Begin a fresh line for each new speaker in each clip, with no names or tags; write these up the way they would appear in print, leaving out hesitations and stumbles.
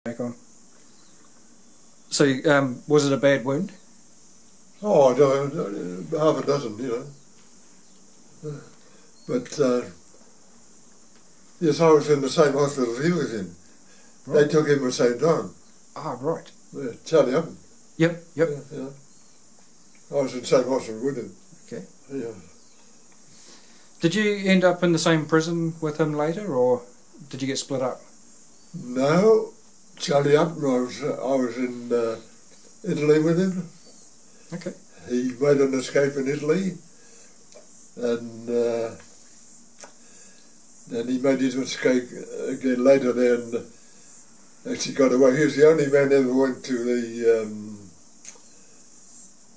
Back on. So, was it a bad wound?
Oh, I don't, half a dozen, you know. But, yes, I was in the same hospital he was in. Right. They took him at the same time.
Ah, right.
Yeah, Charlie Upton.
Yep.
Yeah. I was in the same hospital with him.
Okay.
Yeah.
Did you end up in the same prison with him later, or did you get split up?
No, Charlie Upton, I was in Italy with him.
Okay.
He made an escape in Italy, and then he made his escape again later there and actually got away. He was the only man ever went to the,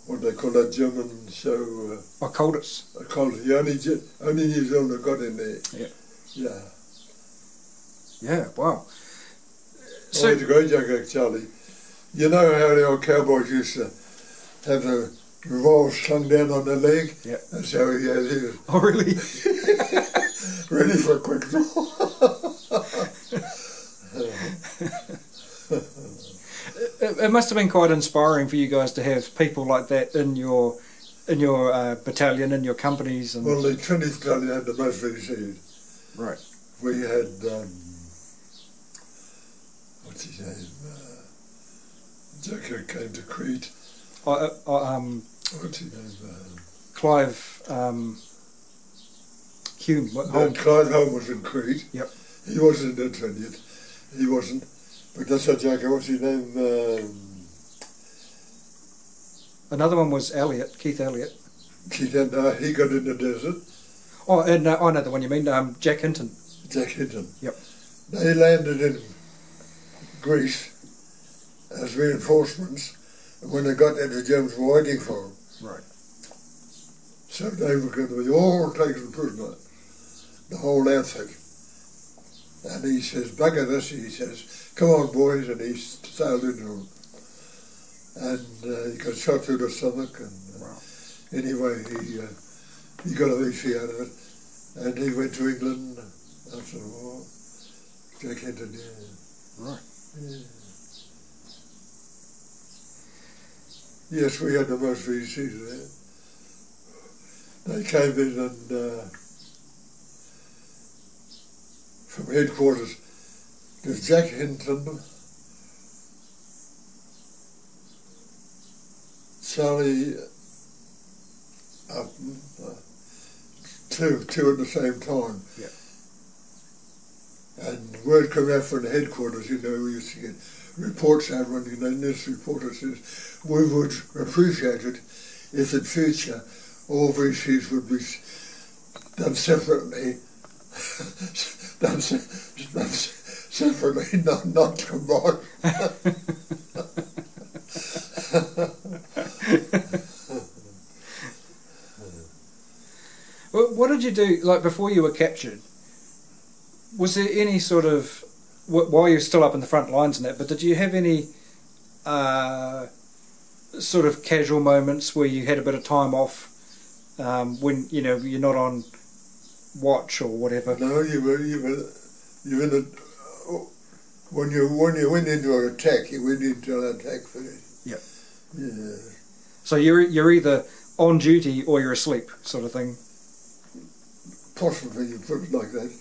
what do they call that German show?
Colditz.
Colditz. The only New Zealander got in there.
Yeah.
Yeah.
Yeah, wow.
So, he's a great young Charlie. You know how the old cowboys used to have the revolver slung down on their leg?
Yeah.
That's how he had his.
Oh, really?
Ready for a quick draw.
It must have been quite inspiring for you guys to have people like that in your battalion, in your companies. And
well, the 20th Battalion had the most VCs.
Right.
We had, what's his name? Jack came to Crete. What's his name?
Clive Hume.
Clive Holm was in Crete.
Yep.
He wasn't in the 20th. He wasn't. But that's not Jack. What's his name?
Another one was Keith Elliott.
He got in the desert.
Oh, and I know the one you mean, Jack Hinton.
Jack Hinton.
Yep.
They landed in Greece as reinforcements, and when they got there, the Germans were waiting for them.
Right.
So they were going to be all taken prisoner, the whole outfit. And he says, bugger this, he says, come on boys, and he sailed into them. And he got shot through the stomach, and
wow.
Anyway, he got a VC out of it, and he went to England after the war. Jack Hinton, yeah.
Right.
Yeah. Yes, we had the most VCs there. They came in and from headquarters, there's Jack Hinton, Charlie Upton, two at the same time.
Yeah.
And word came out from the headquarters, you know, we used to get reports out when this reporter says, we would appreciate it if in future all VCs would be done separately, separately, not combined.
Well, what did you do, like, before you were captured? Was there any sort of, while you were still up in the front lines and that, but did you have any sort of casual moments where you had a bit of time off when, you know, you're not on watch or whatever?
No, you were in a, when you went into an attack, you went into an attack for it.
Yep.
Yeah.
So you're either on duty or you're asleep, sort of thing.
Possibly, you put it like that.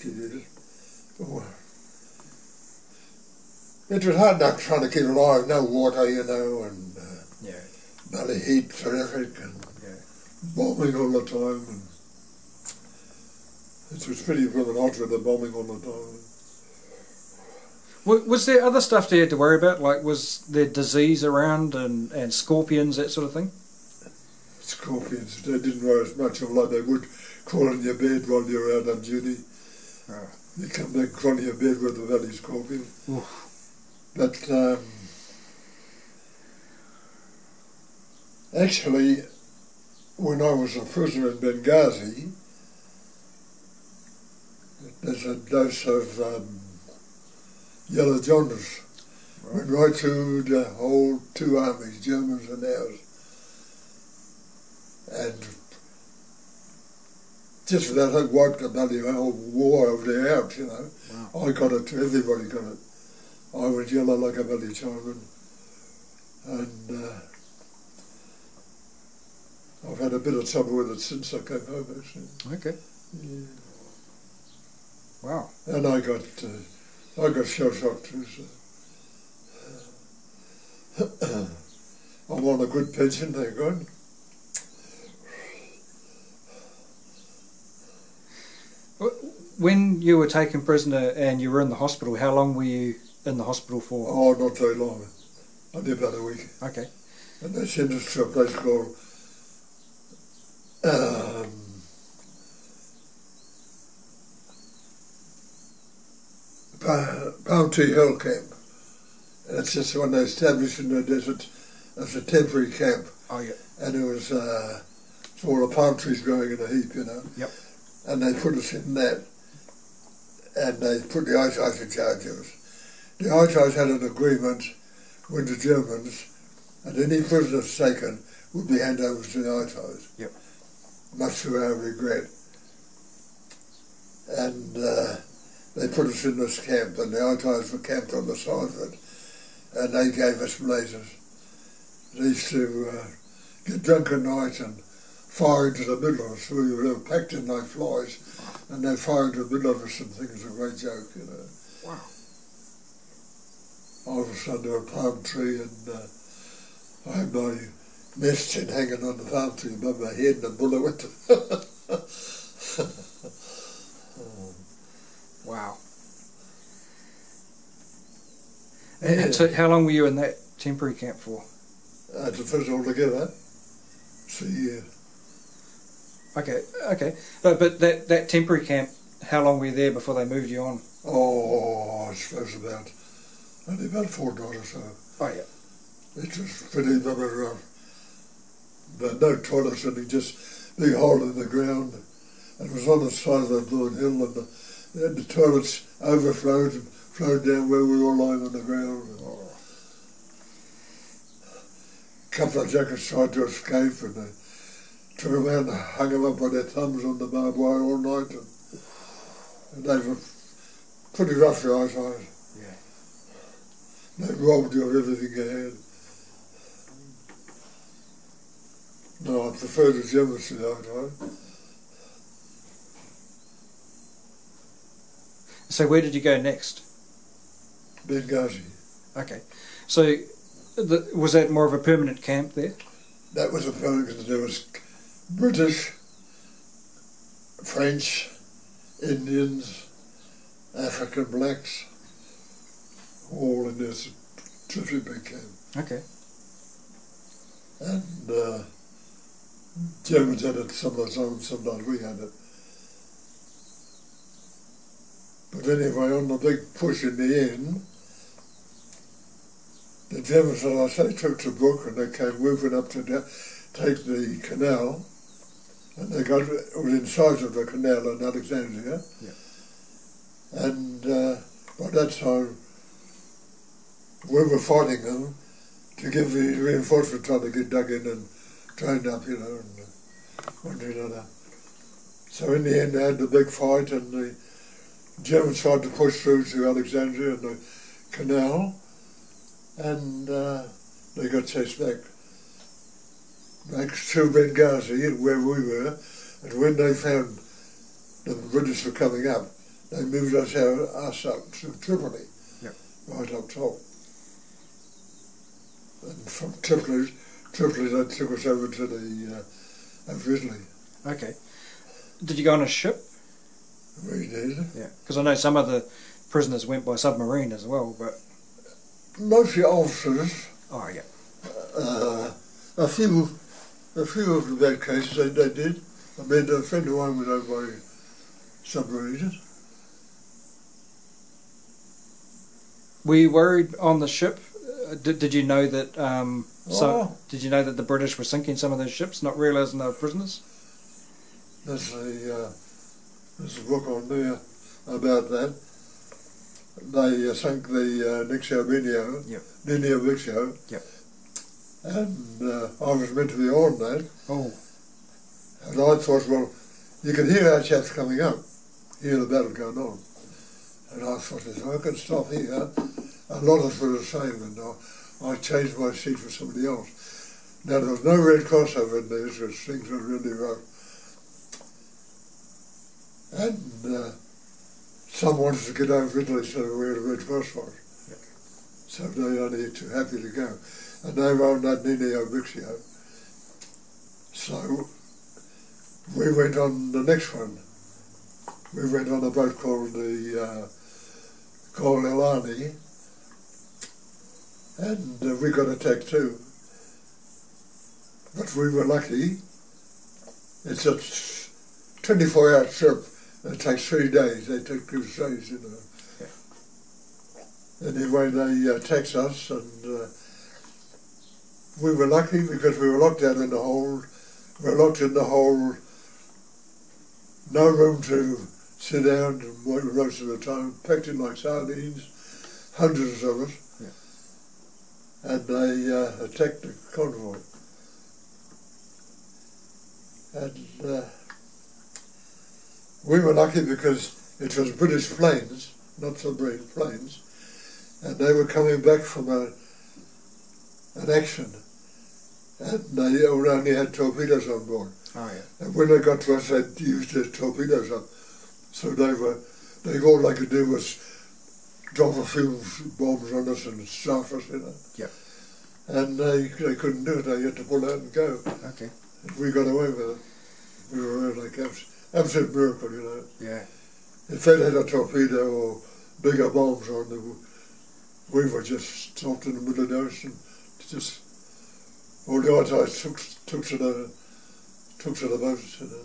Oh. It was hard enough trying to keep alive, no water, you know, and
yeah.
belly heat, terrific, and
yeah.
bombing all the time. And it was pretty blooming hot with the bombing all the time.
Was there other stuff you had to worry about? Like, was there disease around and scorpions, that sort of thing?
Scorpions, they didn't worry as much of like they would crawl in your bed while you're out on duty.
Oh.
They come back, crawl in your bed with the valley scorpion.
Oof.
But actually, when I was a prisoner in Benghazi, there's a dose of yellow jaundice. Right. Went right through the whole two armies, Germans and ours. And just for that, I wiped the bloody whole war over there out, you know.
Wow.
I got it, everybody got it. I was yellow like a bloody Chinaman. And I've had a bit of trouble with it since I came home, actually.
Okay.
Yeah.
Wow.
And I got shell shock too, so. I'm on a good pension, thank God.
When you were taken prisoner and you were in the hospital, how long were you in the hospital for?
Oh, not very long. Only about a week.
Okay.
And they sent us to a place called Palm Tree Hill Camp. And it's just one they established in the desert as a temporary camp.
Oh, yeah.
And it was all the palm trees growing in a heap, you know.
Yep.
And they put us in that. And they put the ITIs in charge of us. The ITIs had an agreement with the Germans, and any prisoners taken would be handed over to the ITIs.
Yep.
Much to our regret. And they put us in this camp, and the ITIs were camped on the side of it, and they gave us blazers. They used to get drunk at night and fire into the middle of us. We were packed in like flies, and they'd fire into the middle of us and think it was a great joke, you know.
Wow.
I was under a palm tree, and I had my mess tin hanging on the palm tree above my head, and a bullet went to
Wow.
Yeah.
And so how long were you in that temporary camp for?
To put it all together, it's a year.
Okay. But that temporary camp, how long were you there before they moved you on?
Oh, I suppose only about a fortnight or so.
Oh, yeah.
It was pretty rough. But no toilets, only just big hole in the ground. And it was on the side of the Blue Hill, and the toilets overflowed and flowed down where we were lying on the ground.
Oh.
A couple of jackets tried to escape, and they took them out and hung them up by their thumbs on the barbed wire all night. And they were pretty rough, the ITIs.
Yeah.
They robbed you of everything you had. No, I prefer the Germans to the ITIs.
So where did you go next?
Benghazi.
Okay. So was that more of a permanent camp there?
That was a permanent, because there was British, French, Indians, African blacks, all in this terrific big camp.
Okay.
And Germans had it sometimes we had it. But anyway, on the big push in the end, the Germans, as I say, took the brook, and they came moving up to take the canal, and they got within sight of the canal in Alexandria.
Yeah.
And by that time, we were fighting them to give the reinforcement time to get dug in and trained up, you know, and one to another. So in the end, they had the big fight, and the Germans tried to push through to Alexandria and the canal, and they got chased back to Benghazi, where we were, and when they found the British were coming up, they moved us up to Tripoli,
yep.
Right up top. And from Tripoli they took us over to the Italy.
Okay. Did you go on a ship?
We did.
Yeah. Because I know some of the prisoners went by submarine as well, but...
Mostly officers.
Oh, yeah.
A few of the bad cases they did. I mean, a friend of mine went over by submarine.
Were you worried on the ship? Did you know that did you know that the British were sinking some of those ships, not realising they were prisoners?
There's a book on there about that. They sunk the Nixio Minio,
yep.
Nino Vixio,
yep.
And I was meant to be on that.
Oh.
And I thought, well, you can hear our chaps coming up, hear the battle going on. And I thought, if I can stop here, a lot of us were the same, and I changed my seat for somebody else. Now there was no Red Cross over in these, because things were really rough. And some wanted to get over Italy, so where the Red Cross was.
Yep.
So they only too happy to go. And they were on that Nino Bixio. So we went on the next one. We went on a boat called the Ilani, and we got attacked too. But we were lucky. It's a 24-hour trip. It takes 3 days. They took 2 days, you know. Yeah. Anyway, they attacked us, and we were lucky because we were locked out in the hold. We were locked in the hold. No room to sit down and work most of the time. Packed in like sardines, hundreds of us. Yeah. And they attacked the convoy. And we were lucky because it was British planes, not submarine planes, and they were coming back from an action, and they only had torpedoes on board.
Oh, yeah.
And when they got to us, they'd used their torpedoes up, so all they could do was drop a few bombs on us and starve us, you know.
Yep.
And they couldn't do it. They had to pull out and go.
Okay.
And we got away with it. We were like absolute miracle, you know.
Yeah.
If they'd had a torpedo or bigger bombs on them, we were just stopped in the middle of the ocean. Just all the ITIs took to the boats, you know.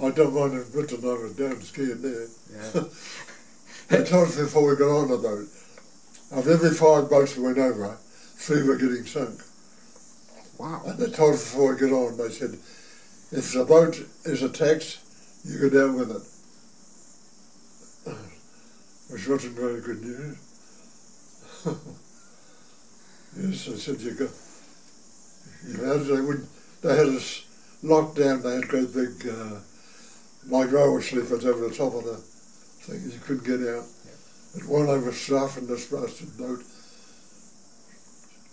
I don't mind in Britain, I was down skiing there.
Yeah.
They told us before we got on the boat, of every 5 boats that went over, 3 were getting sunk.
Wow.
And they told us before we get on, they said, if the boat is attacked, you go down with it. Which wasn't very good news. Yes, they said they had us locked down, they had great big, like roller sleepers over the top of the thing, you couldn't get out. Yeah. And one over stuff in this blasted boat,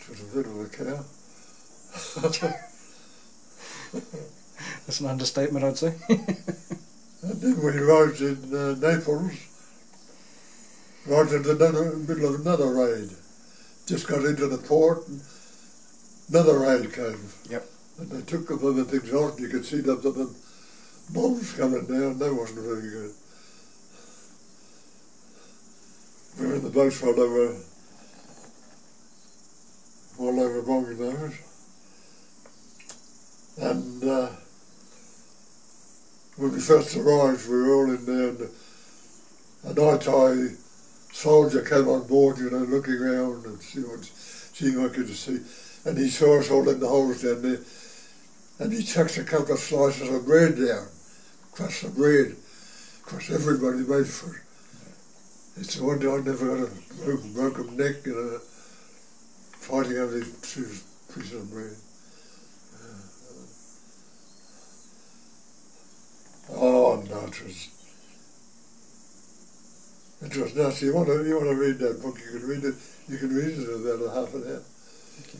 it was a bit of a cow.
That's an understatement, I'd say.
And then we arrived in Naples, right in the middle of another raid. Just got into the port, and another raid came.
Yep. And
they took the other things off, and you could see the bombs coming down. That wasn't very good. We were in the boats while they were bombing those. And when we first arrived, we were all in there, and an ITI soldier came on board, you know, looking around and seeing what he could see. And he saw us all in the holes down there, and he chucked a couple of slices of bread down, crushed the bread. Of course, everybody made for it. It's the one day I never got a broken neck, you know, fighting over these 2 pieces of bread. Oh no, it was nasty. You want to read that book? You can read it. You can read it in about half an hour. Okay.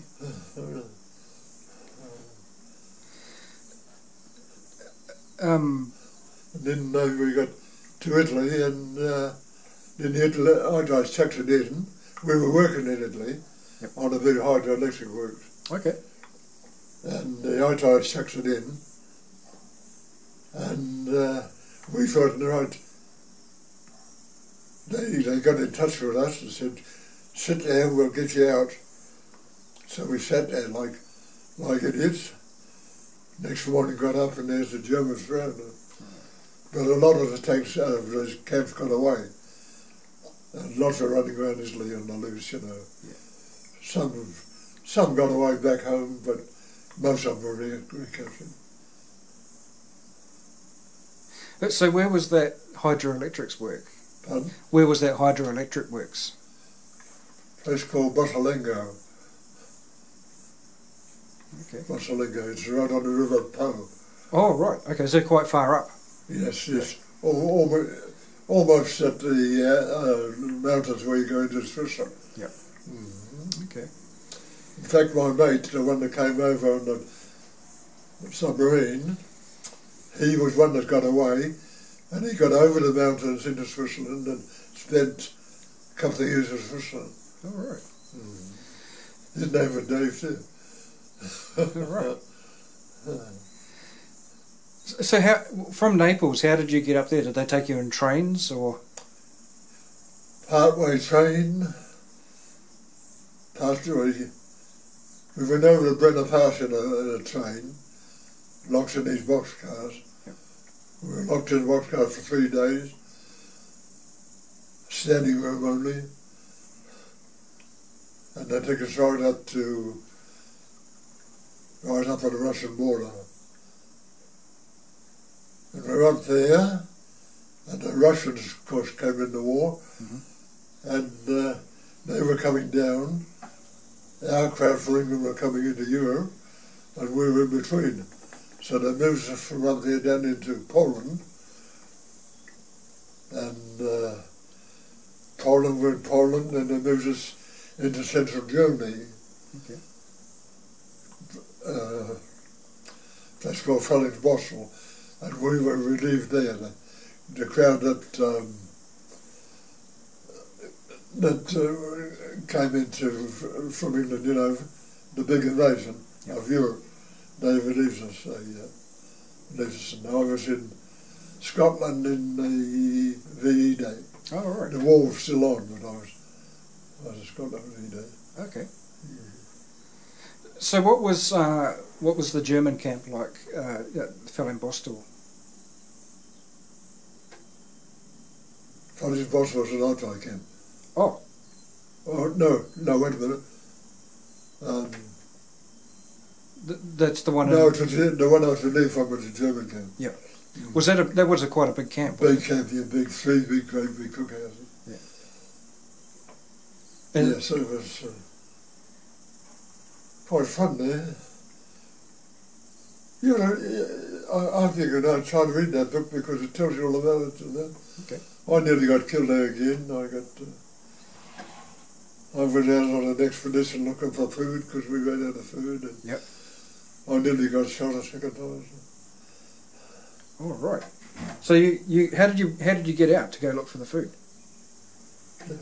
And then we got to Italy, and then Italy, I chucked it in. We were working in Italy. Yep. On a big hydroelectric works. Okay. And the ITI chucked it in. And we thought, right, they got in touch with us and said, sit down, we'll get you out. So we sat there like idiots. Next morning got up and there's the Germans around us. But a lot of the tanks out of those camps got away. And lots are running around Italy on the loose, you know. Yeah. Some got away back home, but most of them were recaptured.
So where was that hydroelectrics work?
Pardon?
Where was that hydroelectric works?
A place called Battalion.
Okay.
Battalion, it's right on the River Po.
Oh, right. Okay, so quite far up.
Yes, yes. Yeah. almost at the mountains where you go into Switzerland.
Yep. Okay.
In fact, my mate, the one that came over on the submarine, he was one that got away, and he got over the mountains into Switzerland and spent a couple of years in Switzerland.
All right.
His name was Dave too.
All right. So, from Naples, how did you get up there? Did they take you in trains, or?
Partway train, partway. We went over to Brenner Pass in a train, locked in these boxcars.
Yep.
We were locked in boxcars for 3 days, standing room only, and they took us right up on the Russian border. And we were up there, and the Russians, of course, came in the war, and they were coming down. Aircraft from England were coming into Europe, and we were in between. So they moved us from up there down into Poland, and Poland were in Poland, and they moved us into central Germany.
Okay.
That's called Felix-Bostel, and we were relieved there. The crowd that came into from England, you know, the big invasion of Europe, they relieved us. And I was in Scotland in the VE day.
Oh, all right.
The war was still on, but I was in Scotland VE day.
Okay. So what was the German camp like at Felix-Bostel?
Felix-Bostel was an anti camp.
Oh.
Oh no! Wait a minute.
That's the one.
No, it was the one I was relieved from was the German camp.
Yeah. Was that was quite a big camp?
Big camp, yeah, great big cookhouses.
Yeah. And
so it was quite fun there. You know, I think I'd try to read that book because it tells you all about it and that.
Okay.
I nearly got killed there again. I went out on an expedition looking for food because we ran out of food. And
yep.
I nearly got shot a second time.
All right. So how did you get out to go look for the food?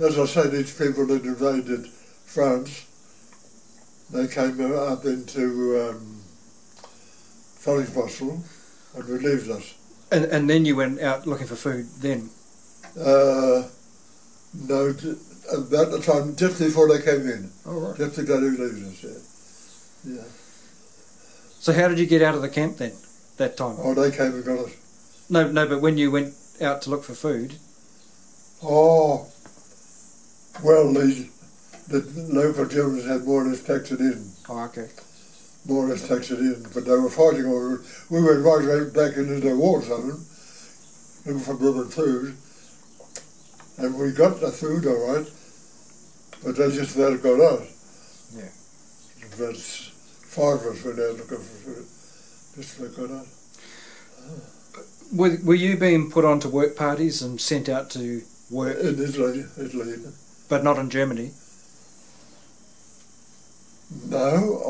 As I say, these people that invaded France, they came up into Felix-Bostel and relieved us.
And then you went out looking for food then?
No, about the time, just before they came in.
Oh, right.
Just before they relieved us, yeah.
So how did you get out of the camp then, that time?
Oh, they came and got us.
No, but when you went out to look for food?
Oh, well, the local Germans had more or less packed it in.
Oh, okay.
More or less packed it in, but they were fighting over it. We went right back into the war zone, looking for German food, and we got the food all right, but they just about got us.
Yeah.
About 5 of us went out looking for food, just about got us.
Were you being put onto work parties and sent out to work?
In Italy.
But not in Germany?
No,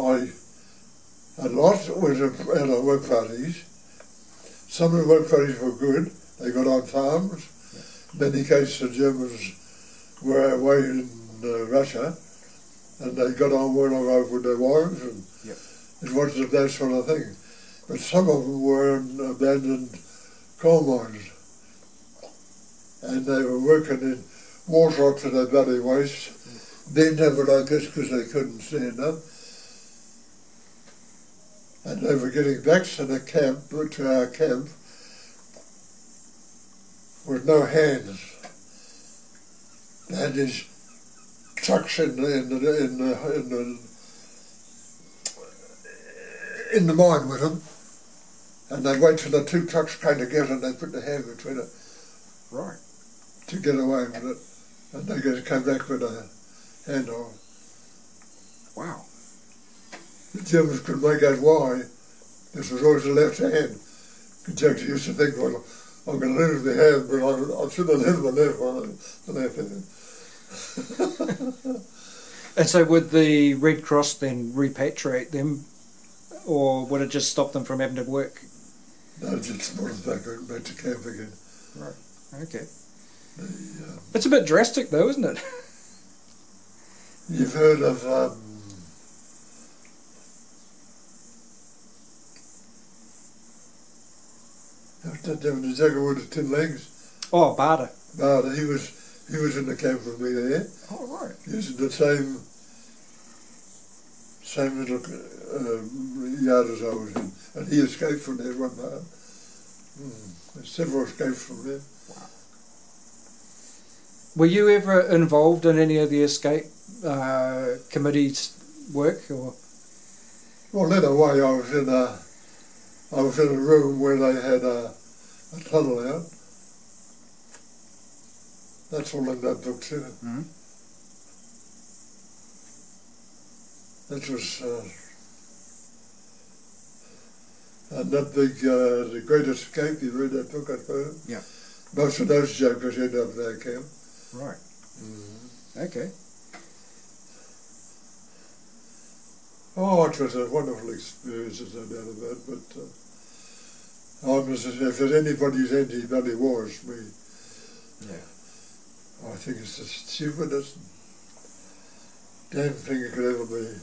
a lot went out on work parties. Some of the work parties were good. They got on farms. Yeah. In many cases the Germans were away in Russia and they got on well over with their wives and
yep.
It wasn't that sort of thing. But some of them were in abandoned coal mines and they were working in water up to their belly waist. They never like this because they couldn't stand up. And they were getting back to the camp, to our camp, with no hands. They had these trucks in the mine with them, and they'd wait till the 2 trucks came together and they'd put their hand between it.
Right.
To get away with it. And they just came back with a hand on.
Wow.
The Germans could make out why. This was always the left hand. The Jackson used to think, well, I'm going to lose my hand, but I should have left my left one. The left hand.
And so would the Red Cross then repatriate them, or would it just stop them from having to work?
No, just brought us back to camp again.
Right, okay. It's a bit drastic though, isn't it?
You've heard of the jaguar with the 10 legs?
Oh, Barter.
Barter, he was in the camp with me there.
Oh, right.
He was in the same little yard as I was in, and he escaped from there one night. There's several escapes from there.
Wow. Were you ever involved in any of the escape committee's work, or?
Well, in a way, I was in a room where they had a tunnel out. That's all in that book too.
Mm-hmm.
That was and that big The Great Escape. You read that book, I suppose?
Yeah.
Most of those jokers end up in that camp.
Right.
Mm-hmm.
Okay.
Oh, it was a wonderful experience, there's no doubt about it, but if there's anybody's anybody was me.
Yeah.
I think it's the stupidest damn thing it could ever be.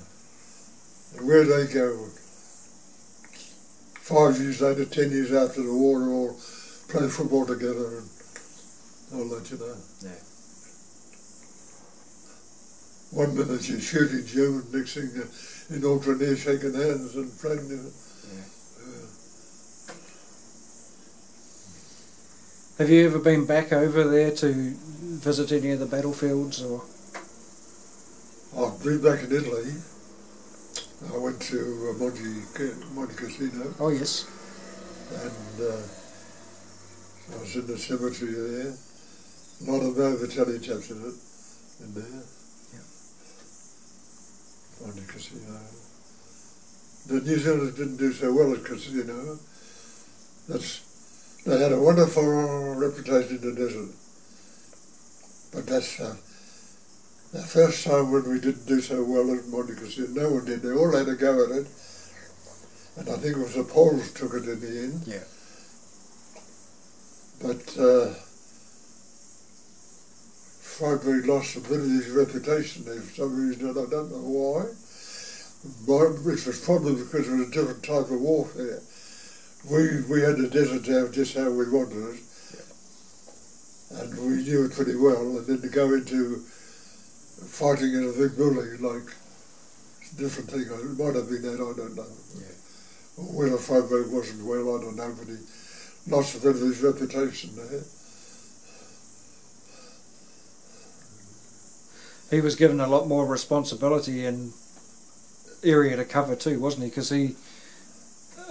And where they go, 5 years later, 10 years after the war, they all play football together, and I'll let you know.
Yeah.
One minute you're shooting German, next thing in Ultra shaking hands and friendly.
Yeah. Have you ever been back over there to visit any of the battlefields, or?
I've been back in Italy. I went to Monte Cassino.
Oh yes.
And I was in the cemetery there. A lot of my Battalion chaps in there.
Yeah.
Monte Cassino. The New Zealanders didn't do so well at Cassino. They had a wonderful reputation in the desert. But that's the first time when we didn't do so well at Monte Cassino. No one did. They all had a go at it. And I think it was the Poles took it in the end.
Yeah.
But Freiburg lost a bit of his reputation there for some reason, and I don't know why. Which was probably because it was a different type of warfare. We had the desert down just how we wanted it, and we knew it pretty well, and then to go into fighting in a big building, like, it's a different thing. It might have been that, I don't know.
Yeah.
Or whether Freiburg wasn't well, I don't know, but he lost a bit of his reputation there.
He was given a lot more responsibility and area to cover too, wasn't he? Because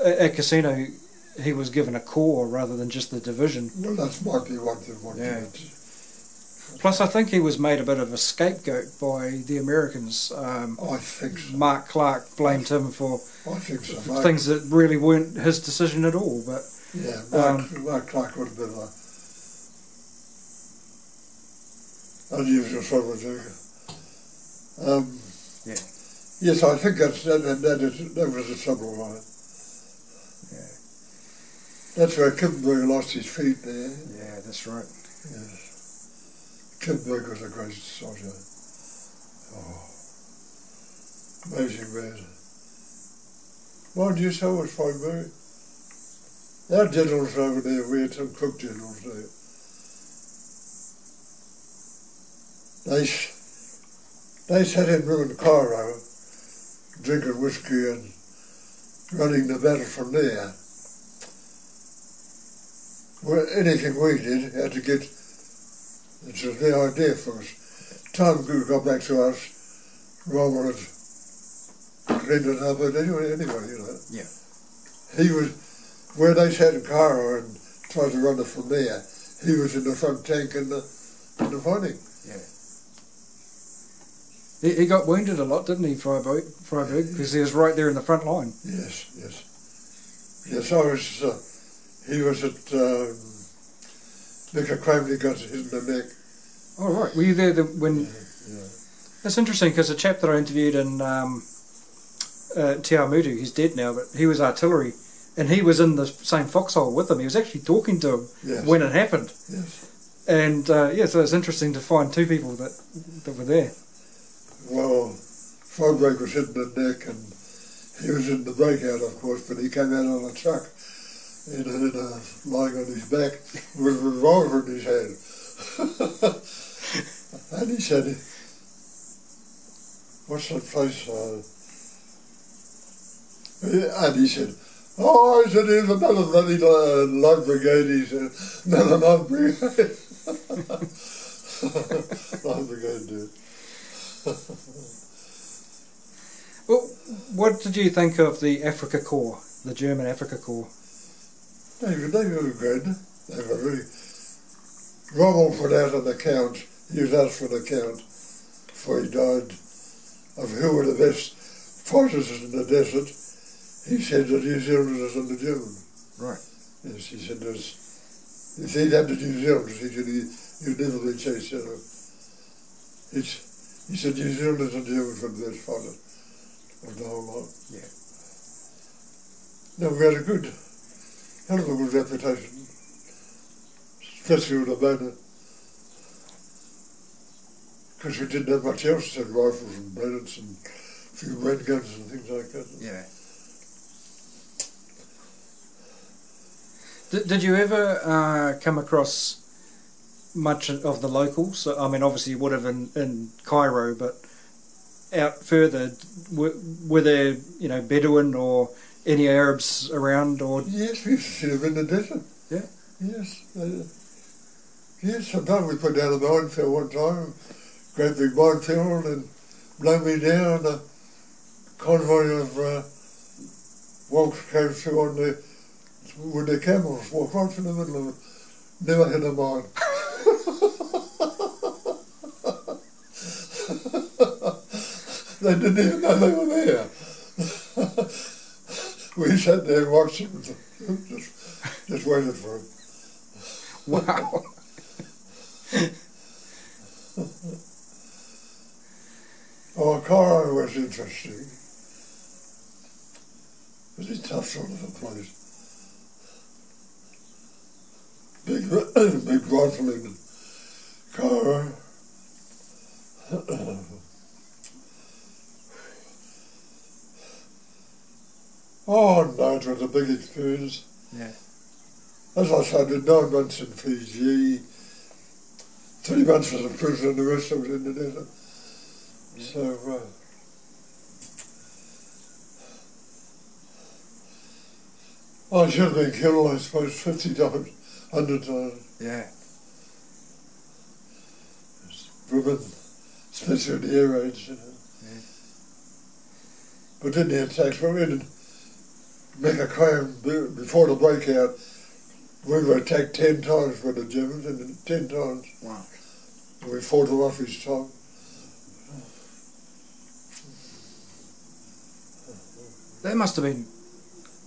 at Cassino, he was given a corps rather than just the division.
Well, that might be one thing.
Yeah. Plus, I think he was made a bit of a scapegoat by the Americans.
I think so.
Mark Clark blamed him for things that really weren't his decision at all. But
yeah, Mark Clark would have been an unusual sort of joker.
Yeah.
Yes, I think that was the trouble, right?
Yeah.
That's where Kippenberg lost his feet there.
Yeah, that's right.
Yes. Kippenberg was a great soldier. Oh, amazing man. Mind you, so was Freiburg. Our generals over there, we had some cook generals there. They sat in ruined Cairo, drinking whiskey and running the battle from there. Well, anything we did had to get, it was their idea for us. Time got back to us, Rommel had cleaned it up, but anyway, you know.
Yeah.
He was, where they sat in Cairo and tried to run it from there, he was in the front tank in the fighting.
Yeah. He got wounded a lot, didn't he, Freiburg? Because he was right there in the front line.
Yes, yes. Yes, he was at Minqar Qaim got hit in the neck.
Oh, right. Were you there when...
Yeah.
That's interesting, because a chap that I interviewed in Te Awamutu, he's dead now, but he was artillery, and he was in the same foxhole with him. He was actually talking to him when it happened.
Yes.
And, yeah, so it's interesting to find two people that were there.
Well, Fodbrake was hit in the neck, and he was in the breakout, of course, but he came out on a truck, lying on his back, with a revolver in his hand. And he said, what's that place? And he said, oh, I said, here's another bloody light brigade. He said, another light brigade. Light brigade, dude.
Well, what did you think of the Africa Corps, the German Africa Corps?
They were good. They were really... Rommel put out an account, he was asked for an account before he died, of who were the best fighters in the desert. He said the New Zealanders and the Germans.
Right.
Yes, he said if he'd had the New Zealanders, he said you'd never been chased, you know. He said New Zealanders and Germans were the best fighters of the whole lot.
Yeah.
No, we had a hell of a good reputation, especially with the Bayonet. Because we didn't have much else, had rifles and bayonets and a few red guns and things like that.
Yeah. Did you ever come across much of the locals? I mean, obviously you would have in Cairo, but out further, were there, Bedouin or any Arabs around? Or
yes, we used to see them in the desert.
Yeah.
Yes, sometimes we put down a minefield one time, great big minefield, and blow me down. A convoy of walks came through with their camels, walked right through the middle of it, never hit a mine. They didn't even know they were there. We sat there and watched them, just waited for them.
Wow.
Oh, Cairo was interesting. It was a tough sort of a place. Big rifling in Cairo. Oh no, it was a big experience.
Yeah.
As I said, I did 9 months in Fiji, 3 months as a prisoner, and the rest I was in the desert. Yeah. So, I should have been killed, I suppose, 50 times, 100 times.
Yeah.
Women, especially in the air raids,
Yeah.
But in the attacks, we didn't make a claim before the breakout. We were attacked 10 times by the Germans, and 10 times.
Wow.
And we fought them off each time.
That must have been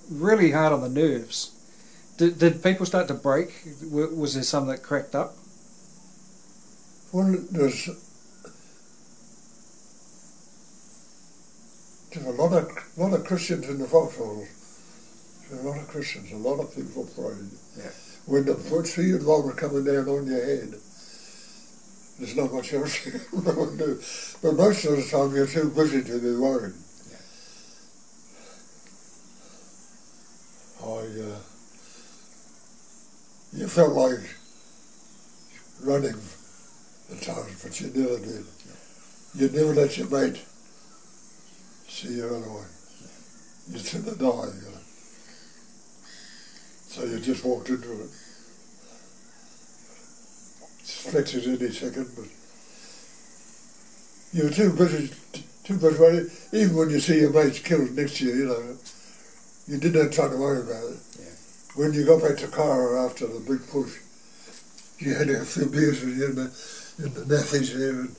really hard on the nerves. Did people start to break? Was there some that cracked up?
Well, there's a lot of Christians in the foxholes. There's a lot of Christians, a lot of people praying.
Yeah.
When the sea and bomber coming down on your head, there's not much else you can do. But most of the time you're too busy to be worried.
Yeah.
You felt like running at times, but you never did. You never let your mate see you anyway. You'd sooner die, So you just walked into it. Expected any second, but you were too busy worried. Even when you see your mates killed next to you, you didn't have time to worry about it.
Yeah.
When you got back to Cairo after the big push, you had a few beers with you in the nappies there, and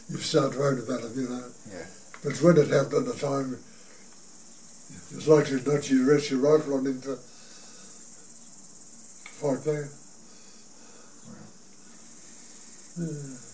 you start worrying about them,
Yeah.
But when it happened at the time, it's likely not you rest your rifle on him to fight back.
Right.
Yeah.